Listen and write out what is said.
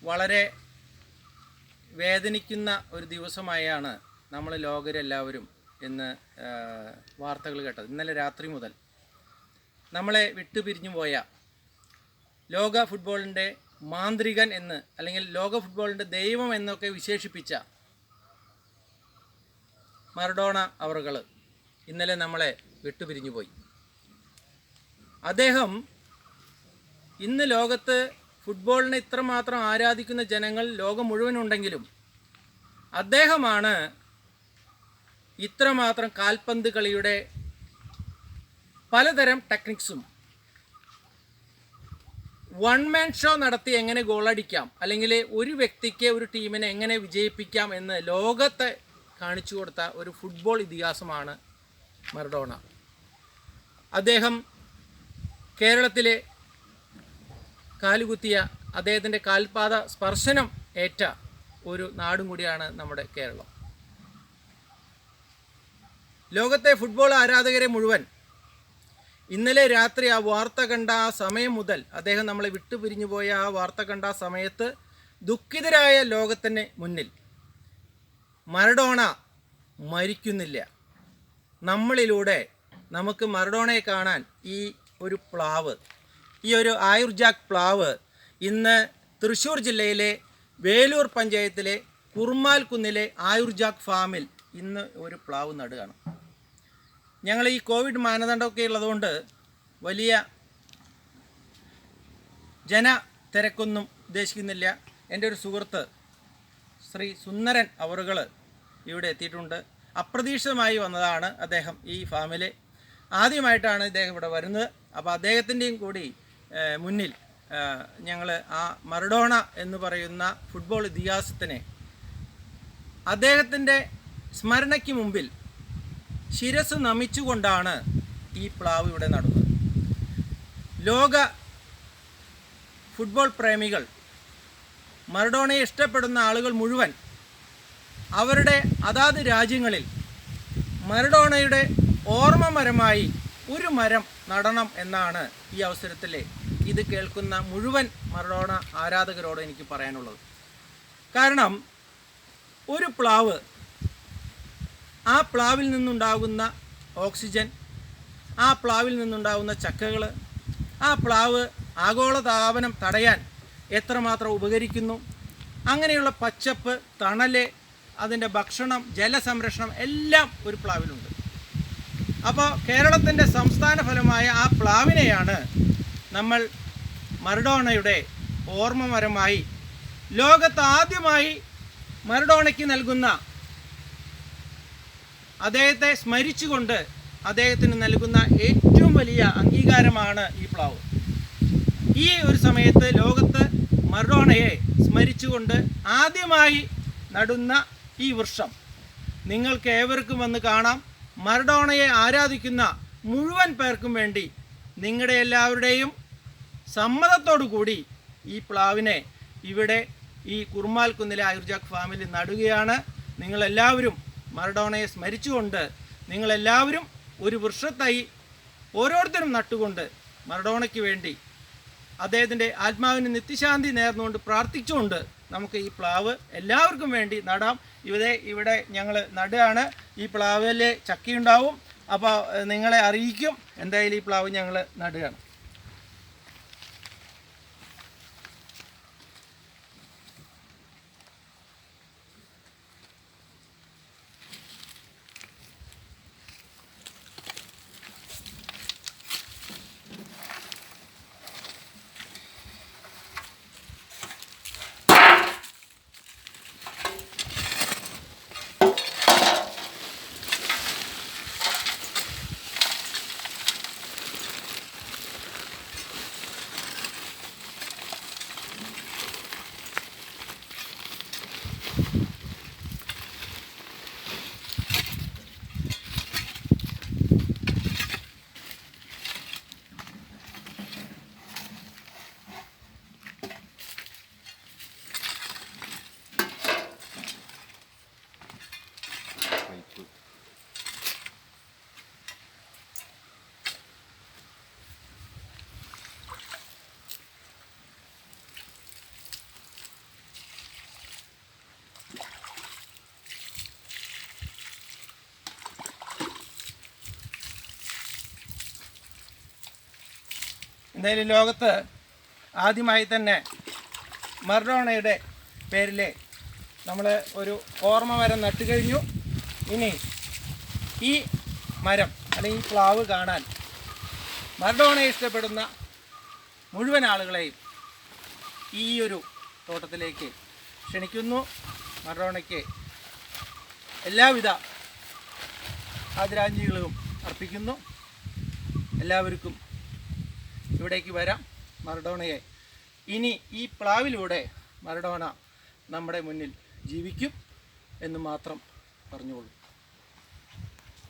വളരെ വേദനിക്കുന്ന ഒരു ദിവസമായാണ് നമ്മൾ ലോകരെല്ലാവരും ഇന്ന് വാർത്തകൾ കേട്ടത്. ഇന്നലെ രാത്രി മുതൽ നമ്മളെ വിട്ടുപിരിഞ്ഞു പോയ ലോക ഫുട്ബോളിൻ്റെ മാന്ത്രികൻ എന്ന്, അല്ലെങ്കിൽ ലോക ഫുട്ബോളിൻ്റെ ദൈവം എന്നൊക്കെ വിശേഷിപ്പിച്ച മറഡോണ അവറുകൾ ഇന്നലെ നമ്മളെ വിട്ടുപിരിഞ്ഞു പോയി. അദ്ദേഹം ഇന്ന് ലോകത്ത് ഫുട്ബോളിനെ ഇത്രമാത്രം ആരാധിക്കുന്ന ജനങ്ങൾ ലോകം മുഴുവനുണ്ടെങ്കിലും അദ്ദേഹമാണ് ഇത്രമാത്രം കാൽപന്ത് കളിയുടെ പലതരം ടെക്നിക്സും വൺ മാൻ ഷോ നടത്തി എങ്ങനെ ഗോളടിക്കാം, അല്ലെങ്കിൽ ഒരു വ്യക്തിക്ക് ഒരു ടീമിനെ എങ്ങനെ വിജയിപ്പിക്കാം എന്ന് ലോകത്തെ കാണിച്ചു കൊടുത്ത ഒരു ഫുട്ബോൾ ഇതിഹാസമാണ് മറഡോണ. അദ്ദേഹം കേരളത്തിലെ കാലുകുത്തിയ, അദ്ദേഹത്തിൻ്റെ കാൽപാദ സ്പർശനം ഏറ്റ ഒരു നാടും കൂടിയാണ് നമ്മുടെ കേരളം. ലോകത്തെ ഫുട്ബോൾ ആരാധകരെ മുഴുവൻ ഇന്നലെ രാത്രി ആ വാർത്ത കണ്ട ആ സമയം മുതൽ, അദ്ദേഹം നമ്മളെ വിട്ടുപിരിഞ്ഞു പോയ ആ വാർത്ത കണ്ട ആ സമയത്ത് ദുഃഖിതരായ ലോകത്തിന് മുന്നിൽ മറഡോണ മരിക്കുന്നില്ല. നമ്മളിലൂടെ നമുക്ക് മറഡോണയെ കാണാൻ ഈ ഒരു പ്ലാവ്, ഈ ഒരു ആയുർജാക്ക് പ്ലാവ് ഇന്ന് തൃശ്ശൂർ ജില്ലയിലെ വേലൂർ പഞ്ചായത്തിലെ കുറുമാൽ കുന്നിലെ ആയുർജാക്ക് ഫാമിൽ ഇന്ന് ഒരു പ്ലാവ് നടുകയാണ്. ഞങ്ങൾ ഈ കോവിഡ് മാനദണ്ഡമൊക്കെ ഉള്ളതുകൊണ്ട് വലിയ തിരക്കൊന്നും ഉദ്ദേശിക്കുന്നില്ല. എൻ്റെ ഒരു സുഹൃത്ത് ശ്രീ സുന്ദരൻ അവറുകൾ ഇവിടെ എത്തിയിട്ടുണ്ട്. അപ്രതീക്ഷിതമായി വന്നതാണ് അദ്ദേഹം ഈ ഫാമിൽ. ആദ്യമായിട്ടാണ് ഇദ്ദേഹം ഇവിടെ വരുന്നത്. അപ്പോൾ അദ്ദേഹത്തിൻ്റെയും കൂടി മുന്നിൽ ഞങ്ങൾ ആ മറഡോണ എന്ന് പറയുന്ന ഫുട്ബോൾ ഇതിഹാസത്തിനെ അദ്ദേഹത്തിൻ്റെ സ്മരണയ്ക്ക് മുമ്പിൽ ശിരസ് നമിച്ചുകൊണ്ടാണ് ഈ പ്ലാവ് ഇവിടെ നടുന്നത്. ലോക ഫുട്ബോൾ പ്രേമികൾ, മറഡോണയെ ഇഷ്ടപ്പെടുന്ന ആളുകൾ മുഴുവൻ അവരുടെ അതാത് രാജ്യങ്ങളിൽ മറഡോണയുടെ ഓർമ്മ മരമായി ഒരു മരം നടണം എന്നാണ് ഈ അവസരത്തിൽ ഇത് കേൾക്കുന്ന മുഴുവൻ മറഡോണ ആരാധകരോട് എനിക്ക് പറയാനുള്ളത്. കാരണം ഒരു പ്ലാവ്, ആ പ്ലാവിൽ നിന്നുണ്ടാകുന്ന ഓക്സിജൻ, ആ പ്ലാവിൽ നിന്നുണ്ടാകുന്ന ചക്കകൾ, ആ പ്ലാവ് ആഗോളതാപനം തടയാൻ എത്രമാത്രം ഉപകരിക്കുന്നു, അങ്ങനെയുള്ള പച്ചപ്പ്, തണല്, അതിൻ്റെ ഭക്ഷണം, ജലസംരക്ഷണം എല്ലാം ഒരു പ്ലാവിലുണ്ട്. അപ്പോൾ കേരളത്തിൻ്റെ സംസ്ഥാന ഫലമായ ആ പ്ലാവിനെയാണ് നമ്മൾ മറഡോണയുടെ ഓർമ്മമരമായി, ലോകത്ത് ആദ്യമായി മറഡോണയ്ക്ക് നൽകുന്ന, അദ്ദേഹത്തെ സ്മരിച്ചുകൊണ്ട് അദ്ദേഹത്തിന് നൽകുന്ന ഏറ്റവും വലിയ അംഗീകാരമാണ് ഈ പ്ലാവ്. ഈ ഒരു സമയത്ത് ലോകത്ത് മറഡോണയെ സ്മരിച്ചുകൊണ്ട് ആദ്യമായി നടുന്ന ഈ വൃക്ഷം നിങ്ങൾക്ക് ഏവർക്കും വന്ന് കാണാം. മറഡോണയെ ആരാധിക്കുന്ന മുഴുവൻ പേർക്കും വേണ്ടി നിങ്ങളുടെ എല്ലാവരുടെയും സമ്മതത്തോടു കൂടി ഈ പ്ലാവിനെ ഇവിടെ ഈ കുറുമാൽ കുന്നിലെ ആയുർജാക്ക് ഫാമിൽ നടുകയാണ്. നിങ്ങളെല്ലാവരും മറഡോണയെ സ്മരിച്ചുകൊണ്ട് നിങ്ങളെല്ലാവരും ഒരു വൃക്ഷത്തൈ ഓരോരുത്തരും നട്ടുകൊണ്ട് മറഡോണയ്ക്ക് വേണ്ടി അദ്ദേഹത്തിൻ്റെ ആത്മാവിന് നിത്യശാന്തി നേർന്നുകൊണ്ട് പ്രാർത്ഥിച്ചുകൊണ്ട് നമുക്ക് ഈ പ്ലാവ് എല്ലാവർക്കും വേണ്ടി നടാം. ഇവിടെ ഞങ്ങൾ നടുകയാണ്. ഈ പ്ലാവിൽ ചക്കയുണ്ടാവും. അപ്പോൾ നിങ്ങളെ അറിയിക്കും. എന്തായാലും ഈ പ്ലാവ് ഞങ്ങൾ നടുകയാണ്. എന്തായാലും ലോകത്ത് ആദ്യമായി തന്നെ മറഡോണയുടെ പേരിൽ നമ്മൾ ഒരു ഓർമ്മ മരം നട്ടു കഴിഞ്ഞു. ഇനി ഈ മരം അല്ലെങ്കിൽ ഈ പ്ലാവ് കാണാൻ മറഡോണയെ ഇഷ്ടപ്പെടുന്ന മുഴുവൻ ആളുകളെയും ഈ ഒരു തോട്ടത്തിലേക്ക് ക്ഷണിക്കുന്നു. മറഡോണയ്ക്ക് എല്ലാവിധ ആദരാഞ്ജലികളും അർപ്പിക്കുന്നു. എല്ലാവർക്കും ഇവിടേക്ക് വരാം. മറഡോണയെ ഇനി ഈ പ്ലാവിലൂടെ മറഡോണ നമ്മുടെ മുന്നിൽ ജീവിക്കും എന്ന് മാത്രം പറഞ്ഞുകൊള്ളൂ.